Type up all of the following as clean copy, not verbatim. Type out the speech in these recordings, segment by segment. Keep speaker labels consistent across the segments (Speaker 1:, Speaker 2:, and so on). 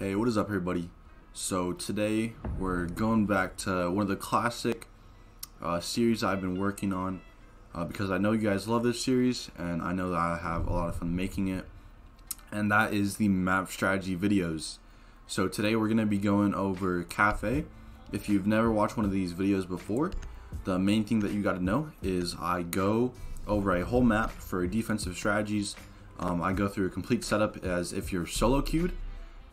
Speaker 1: Hey, what is up everybody? So today we're going back to one of the classic series I've been working on because I know you guys love this series and I know that I have a lot of fun making it, and that is the map strategy videos. So today we're going to be going over Kafe. If you've never watched one of these videos before, the main thing that you got to know is I go over a whole map for defensive strategies. I go through a complete setup as if you're solo queued.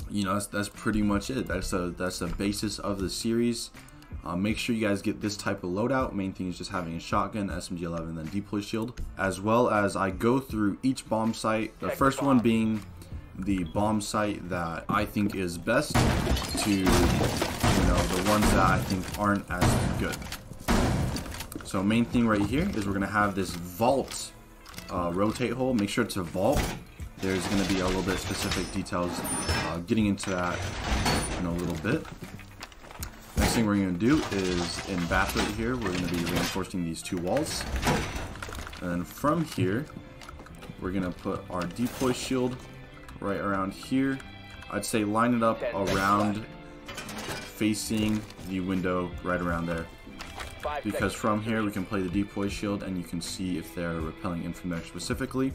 Speaker 1: You know, that's pretty much it. That's the basis of the series. Make sure you guys get this type of loadout. Main thing is just having a shotgun, SMG-11, and then deploy shield. As well as I go through each bomb site. The first one being the bomb site that I think is best to, you know, the ones that I think aren't as good. So main thing right here is we're gonna have this vault rotate hole. Make sure it's a vault. There's going to be a little bit of specific details getting into that in a little bit. Next thing we're going to do is in bath right here, we're going to be reinforcing these two walls. And then from here, we're going to put our deploy shield right around here. I'd say line it up around facing the window right around there. Because from here we can play the deploy shield and you can see if they're repelling in from there specifically.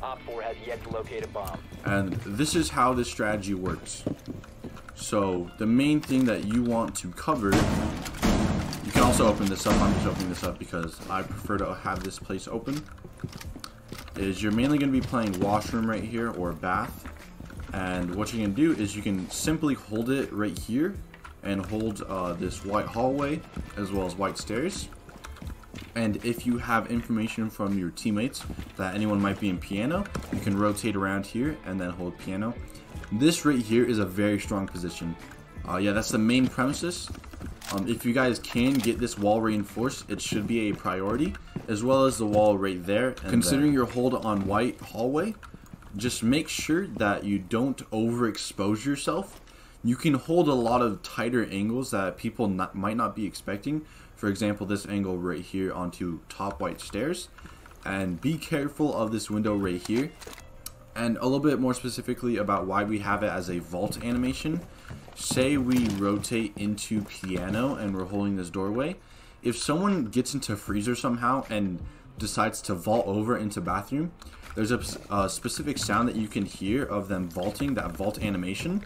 Speaker 1: And this is how this strategy works. So the main thing that you want to cover, you can also open this up. I'm just opening this up because I prefer to have this place open. Is you're mainly going to be playing washroom right here or bath. And what you're going to do is you can simply hold it right here and hold this white hallway as well as white stairs. And if you have information from your teammates that anyone might be in piano, you can rotate around here and then hold piano. This right here is a very strong position. Yeah, that's the main premises. If you guys can get this wall reinforced, it should be a priority, as well as the wall right there. And considering your hold on white hallway, just make sure that you don't overexpose yourself. You can hold a lot of tighter angles that people might not be expecting. For example, this angle right here onto top white stairs. And be careful of this window right here. And a little bit more specifically about why we have it as a vault animation. Say we rotate into piano and we're holding this doorway. If someone gets into freezer somehow and decides to vault over into bathroom, there's a specific sound that you can hear of them vaulting, that vault animation.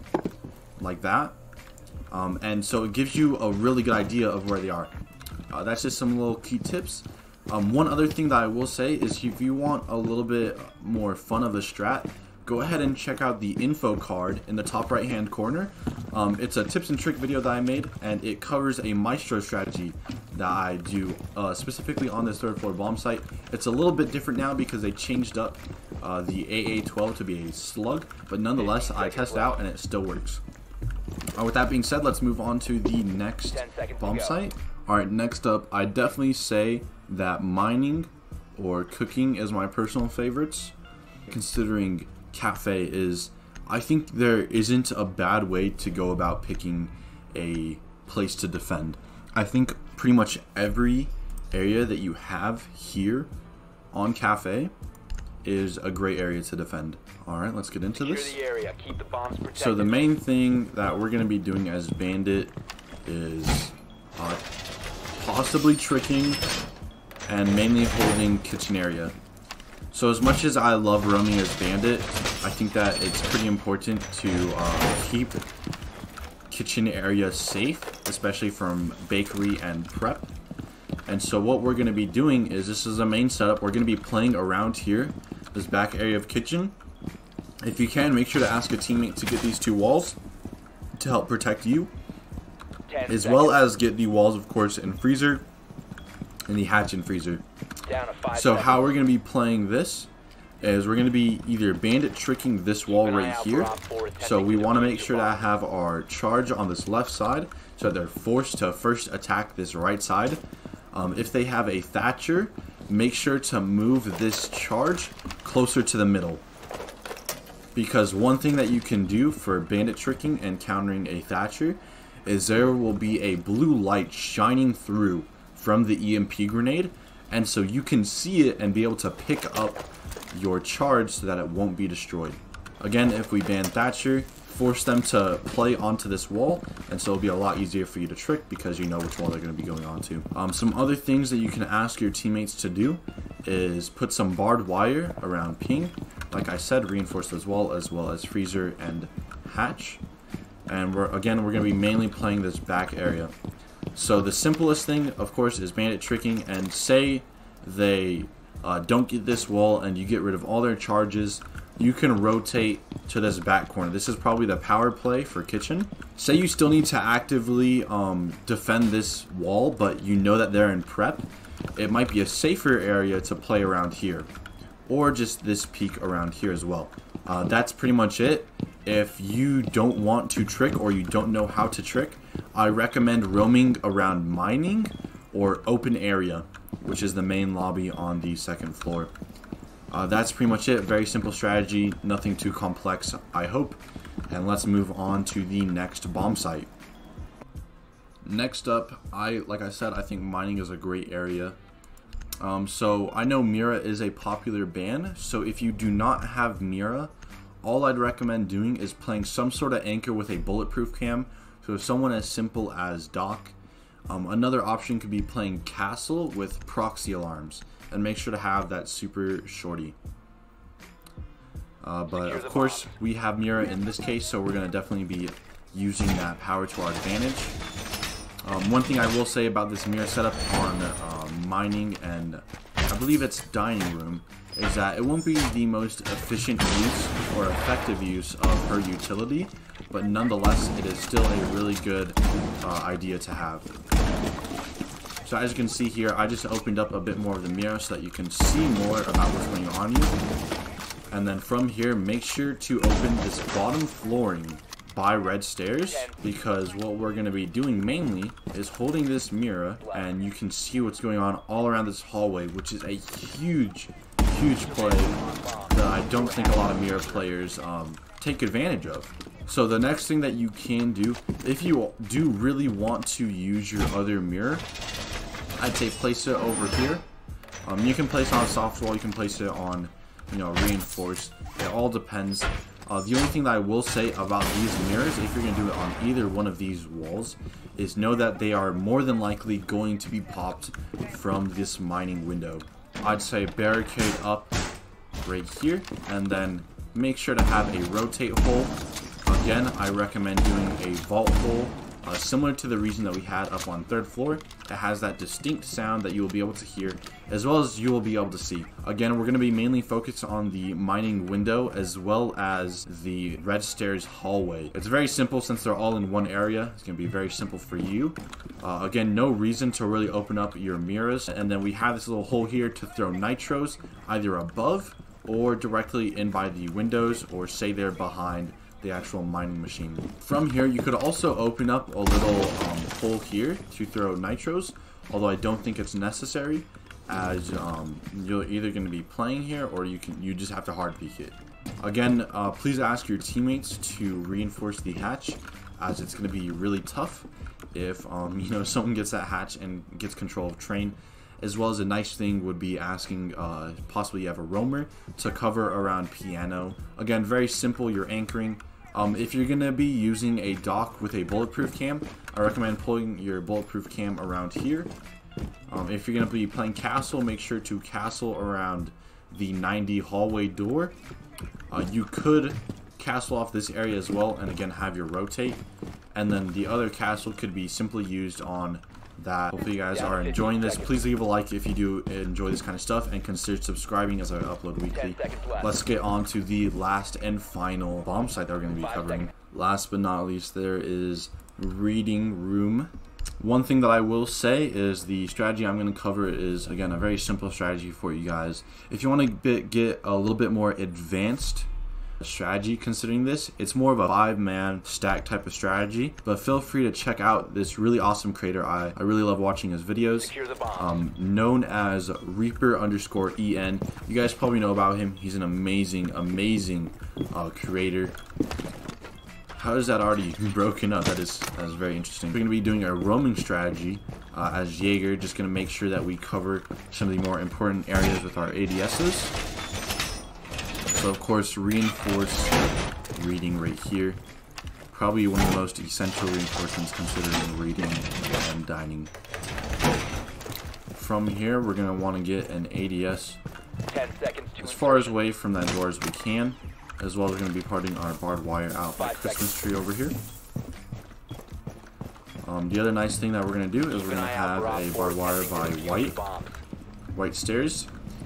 Speaker 1: Like that, and so it gives you a really good idea of where they are. That's just some little key tips. One other thing that I will say is if you want a little bit more fun of the strat, go ahead and check out the info card in the top right hand corner. It's a tips and trick video that I made, and it covers a maestro strategy that I do specifically on this third floor bomb site. It's a little bit different now because they changed up the AA-12 to be a slug, but nonetheless I tested out and it still works. With that being said, let's move on to the next bomb site. Alright, next up, I definitely say that mining or cooking is my personal favorites. Considering Kafe is, I think there isn't a bad way to go about picking a place to defend. I think pretty much every area that you have here on Kafe is a great area to defend. Alright, let's get into this. So the main thing that we're going to be doing as Bandit is possibly tricking and mainly holding kitchen area. So as much as I love roaming as Bandit, I think that it's pretty important to keep kitchen area safe, especially from bakery and prep. And so what we're going to be doing is, this is a main setup, we're going to be playing around here, this back area of kitchen. If you can, make sure to ask a teammate to get these two walls to help protect you, as well as get the walls, of course, in freezer and the hatch in freezer. So how we're going to be playing this is we're going to be either Bandit tricking this wall right here. So we want to make sure to have our charge on this left side so that they're forced to first attack this right side. If they have a Thatcher, make sure to move this charge closer to the middle. Because one thing that you can do for Bandit tricking and countering a Thatcher is there will be a blue light shining through from the EMP grenade, and so you can see it and be able to pick up your charge so that it won't be destroyed. Again, if we ban Thatcher, force them to play onto this wall, and so it'll be a lot easier for you to trick because you know which wall they're going to be going onto. Some other things that you can ask your teammates to do is put some barbed wire around ping. Like I said, reinforce those walls as well as freezer and hatch. And we're going to be mainly playing this back area. So the simplest thing, of course, is bandit tricking, and say they don't get this wall and you get rid of all their charges, you can rotate to this back corner. This is probably the power play for kitchen. Say you still need to actively defend this wall, but you know that they're in prep. It might be a safer area to play around here, or just this peak around here as well. That's pretty much it. If you don't want to trick or you don't know how to trick, I recommend roaming around mining or open area, which is the main lobby on the second floor. That's pretty much it. Very simple strategy, nothing too complex, I hope. And let's move on to the next bomb site. Next up, like I said, I think mining is a great area. So I know Mira is a popular ban, so if you do not have Mira, all I'd recommend doing is playing some sort of anchor with a bulletproof cam, so someone as simple as Doc. Another option could be playing castle with proxy alarms, and make sure to have that super shorty. But of course we have Mira in this case, so we're going to definitely be using that power to our advantage. One thing I will say about this Mira setup on mining and I believe it's dining room is that it won't be the most efficient use or effective use of her utility, but nonetheless it is still a really good idea to have. So as you can see here, I just opened up a bit more of the Mira so that you can see more about what's going on here. And then from here, make sure to open this bottom flooring by red stairs, because what we're going to be doing mainly is holding this Mira, and you can see what's going on all around this hallway, which is a huge play that I don't think a lot of Mira players take advantage of. So the next thing that you can do, if you do really want to use your other Mira, I'd say place it over here. You can place it on a soft wall, you can place it on, reinforced. It all depends. The only thing that I will say about these mirrors, if you're going to do it on either one of these walls, is know that they are more than likely going to be popped from this mining window. I'd say barricade up right here, and then make sure to have a rotate hole. Again, I recommend doing a vault hole, similar to the reason that we had up on third floor. It has that distinct sound that you will be able to hear, as well as you will be able to see. Again, we're going to be mainly focused on the mining window as well as the red stairs hallway. It's very simple since they're all in one area. It's going to be very simple for you. Again, no reason to really open up your mirrors. And then we have this little hole here to throw nitros, either above or directly in by the windows, or say they're behind the actual mining machine. From here, you could also open up a little hole here to throw nitros, although I don't think it's necessary, as you're either going to be playing here or you just have to hard peek it. Again, please ask your teammates to reinforce the hatch, as it's going to be really tough if someone gets that hatch and gets control of train. As well as a nice thing would be asking possibly you have a roamer to cover around piano. Again, very simple, you're anchoring. If you're going to be using a dock with a bulletproof cam, I recommend pulling your bulletproof cam around here. If you're going to be playing castle, make sure to castle around the 90 hallway door. You could castle off this area as well, and again have your rotate. And then the other castle could be simply used on that. Hopefully you guys are enjoying this. Please leave a like if you do enjoy this kind of stuff, and consider subscribing as I upload weekly. Let's get on to the last and final bomb site that we're going to be covering. Last but not least, there is reading room. One thing that I will say is the strategy I'm going to cover is, again, a very simple strategy for you guys. If you want to get a little bit more advanced strategy considering this, it's more of a 5-man stack type of strategy, but feel free to check out this really awesome creator. I really love watching his videos, known as Reaper_EN. You guys probably know about him. He's an amazing creator. How is that already broken up? That is very interesting. We're going to be doing a roaming strategy as Jager, just going to make sure that we cover some of the more important areas with our ADSs. So of course, reinforce reading right here. Probably one of the most essential reinforcements considering reading and dining. From here, we're going to want to get an ADS
Speaker 2: 10 seconds to
Speaker 1: as far as away from that door as we can, as well as we're going to be parting our barbed wire out by Christmas tree over here. The other nice thing that we're going to do is we're going to have a barbed wire by white stairs.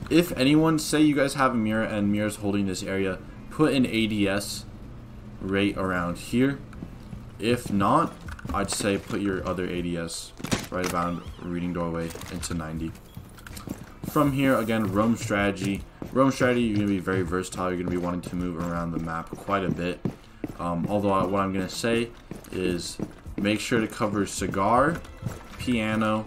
Speaker 1: If anyone, say you guys have a Mira and Mira's holding this area, put an ADS right around here. If not, I'd say put your other ADS right around reading doorway into 90. From here, again, roam strategy. Roam strategy, you're going to be very versatile. You're going to be wanting to move around the map quite a bit. Although what I'm going to say is make sure to cover cigar, piano,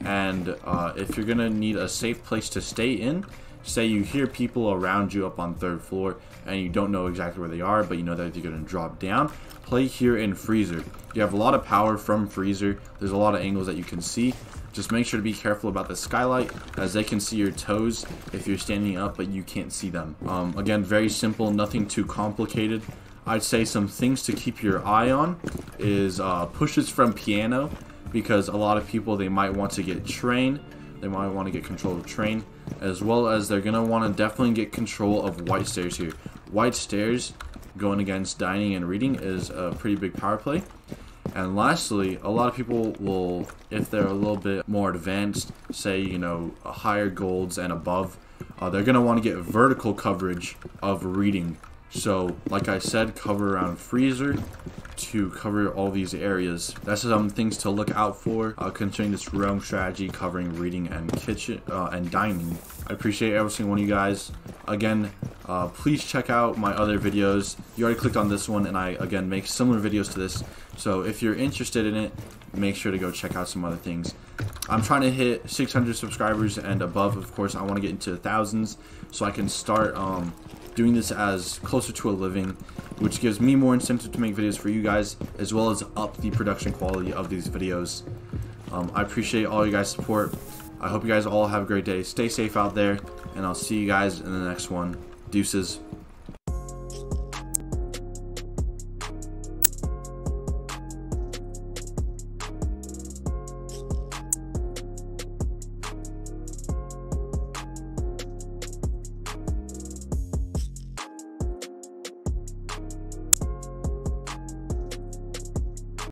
Speaker 1: and if you're going to need a safe place to stay in, say you hear people around you up on 3rd floor and you don't know exactly where they are, but you know that they're going to drop down, play here in freezer. You have a lot of power from freezer. There's a lot of angles that you can see. Just make sure to be careful about the skylight, as they can see your toes if you're standing up, but you can't see them. Again, very simple, nothing too complicated. I'd say some things to keep your eye on is pushes from piano, because a lot of people, they might want to get train. They might want to get control of train, as well as they're going to want to definitely get control of white stairs here. White stairs going against dining and reading is a pretty big power play. And lastly, a lot of people will, if they're a little bit more advanced, say, you know, higher golds and above, they're going to want to get vertical coverage of reading. So, like I said, cover around freezer to cover all these areas. That's some things to look out for concerning this roam strategy covering reading and kitchen and dining. I appreciate every single one of you guys. Again, please check out my other videos. You already clicked on this one, and I, again, make similar videos to this. So if you're interested in it, make sure to go check out some other things. I'm trying to hit 600 subscribers and above. Of course, I want to get into the thousands so I can start doing this as closer to a living, which gives me more incentive to make videos for you guys, as well as up the production quality of these videos. I appreciate all you guys' support. I hope you guys all have a great day. Stay safe out there, and I'll see you guys in the next one. Deuces.